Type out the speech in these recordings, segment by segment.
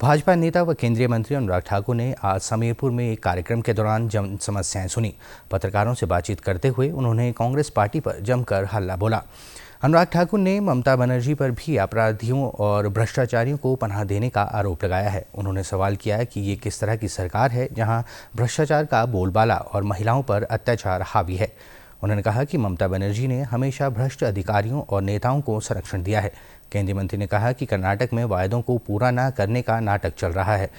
भाजपा नेता व केंद्रीय मंत्री अनुराग ठाकुर ने आज हमीरपुर में एक कार्यक्रम के दौरान जन समस्याएं सुनी। पत्रकारों से बातचीत करते हुए उन्होंने कांग्रेस पार्टी पर जमकर हल्ला बोला। अनुराग ठाकुर ने ममता बनर्जी पर भी अपराधियों और भ्रष्टाचारियों को पनाह देने का आरोप लगाया है। उन्होंने सवाल किया है कि ये किस तरह की सरकार है जहां भ्रष्टाचार का बोलबाला और महिलाओं पर अत्याचार हावी है। उन्होंने कहा कि ममता बनर्जी ने हमेशा भ्रष्ट अधिकारियों और नेताओं को संरक्षण दिया है। केंद्रीय मंत्री ने कहा कि कर्नाटक में वायदों को पूरा न करने का नाटक चल रहा है।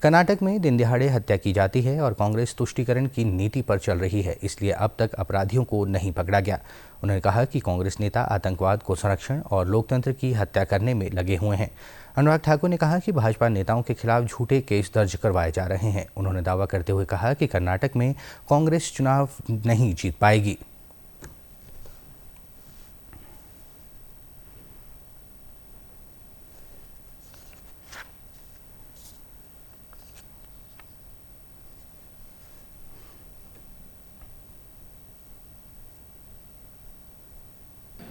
कर्नाटक में दिन दिहाड़े हत्या की जाती है और कांग्रेस तुष्टीकरण की नीति पर चल रही है, इसलिए अब तक अपराधियों को नहीं पकड़ा गया। उन्होंने कहा कि कांग्रेस नेता आतंकवाद को संरक्षण और लोकतंत्र की हत्या करने में लगे हुए हैं। अनुराग ठाकुर ने कहा कि भाजपा नेताओं के खिलाफ झूठे केस दर्ज करवाए जा रहे हैं। उन्होंने दावा करते हुए कहा कि कर्नाटक में कांग्रेस चुनाव नहीं जीत पाएगी।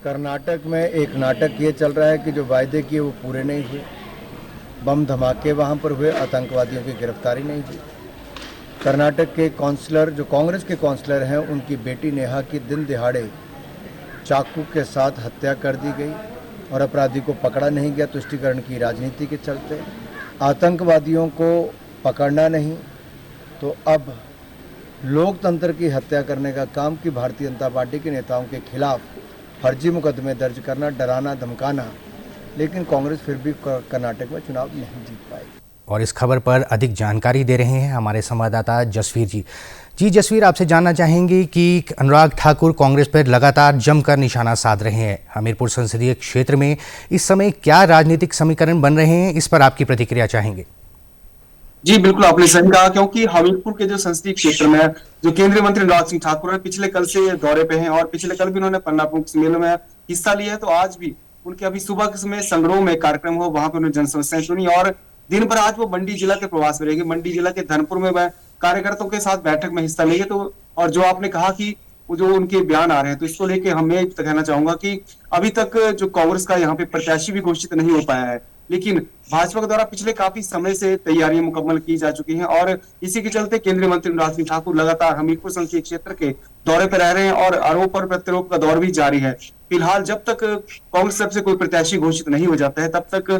कर्नाटक में एक नाटक ये चल रहा है कि जो वायदे किए वो पूरे नहीं हुए। बम धमाके वहाँ पर हुए, आतंकवादियों की गिरफ्तारी नहीं हुई। कर्नाटक के काउंसलर, जो कांग्रेस के काउंसलर हैं, उनकी बेटी नेहा की दिन दिहाड़े चाकू के साथ हत्या कर दी गई और अपराधी को पकड़ा नहीं गया तुष्टीकरण की राजनीति के चलते। आतंकवादियों को पकड़ना नहीं तो अब लोकतंत्र की हत्या करने का काम कि भारतीय जनता पार्टी के नेताओं के खिलाफ फर्जी मुकदमे दर्ज करना, डराना, धमकाना। लेकिन कांग्रेस फिर भी कर्नाटक में चुनाव नहीं जीत पाएगी। और इस खबर पर अधिक जानकारी दे रहे हैं हमारे संवाददाता जसवीर जी। जसवीर, आपसे जानना चाहेंगे कि अनुराग ठाकुर कांग्रेस पर लगातार जमकर निशाना साध रहे हैं। हमीरपुर संसदीय क्षेत्र में इस समय क्या राजनीतिक समीकरण बन रहे हैं, इस पर आपकी प्रतिक्रिया चाहेंगे। जी बिल्कुल, आपने सही कहा, क्योंकि हमीरपुर के जो संसदीय क्षेत्र में जो केंद्रीय मंत्री अनुराग सिंह ठाकुर है, पिछले कल से दौरे पे हैं और पिछले कल भी उन्होंने पन्ना प्रमुख सम्मेलन में हिस्सा लिया है। तो आज भी उनके अभी सुबह के समय संगरोह में कार्यक्रम हो, वहां पर उन्होंने जन समस्याएं सुनी और दिन भर आज वो मंडी जिला के प्रवास में रहेंगे। मंडी जिला के धनपुर में वह कार्यकर्ताओं के साथ बैठक में हिस्सा लेंगे। तो और जो आपने कहा कि वो जो उनके बयान आ रहे हैं, तो इसको लेके हमें कहना चाहूंगा कि अभी तक जो कांग्रेस का यहाँ पे प्रत्याशी भी घोषित नहीं हो पाया है, लेकिन भाजपा के द्वारा पिछले काफी समय से तैयारियां मुकम्मल की जा चुकी हैं और इसी के चलते केंद्रीय मंत्री अनुराग सिंह ठाकुर लगातार हमीरपुर संसदीय क्षेत्र के दौरे पर रह रहे हैं और आरोप और प्रत्यारोप का दौर भी जारी है। फिलहाल जब तक कांग्रेस तरफ से कोई प्रत्याशी घोषित नहीं हो जाता है, तब तक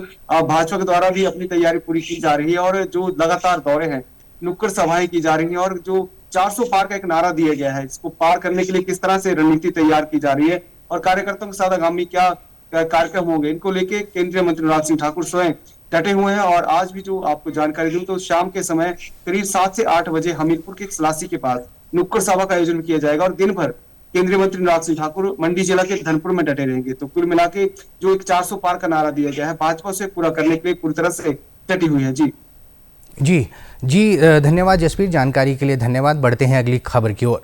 भाजपा के द्वारा भी अपनी तैयारी पूरी की जा रही है और जो लगातार दौरे हैं, नुक्कड़ सभाएं की जा रही है और जो 400 पार का एक नारा दिया गया है, इसको पार करने के लिए किस तरह से रणनीति तैयार की जा रही है और कार्यकर्ताओं के साथ आगामी क्या कार्यक्रम होंगे, इनको लेके केंद्रीय मंत्री अनुराग सिंह ठाकुर स्वयं डटे हुए हैं। और आज भी जो आपको जानकारी दूं तो शाम के समय करीब 7 से 8 बजे हमीरपुर के सलासी के पास नुक्कड़ सभा का आयोजन किया जाएगा और दिन भर केंद्रीय मंत्री अनुराग सिंह ठाकुर मंडी जिला के धनपुर में डटे रहेंगे। तो कुल मिला के जो एक 400 पार का नारा दिया गया है, भाजपा से पूरा करने के लिए पूरी तरह से डटी हुई है। जी धन्यवाद जसवीर, जानकारी के लिए धन्यवाद। बढ़ते हैं अगली खबर की ओर।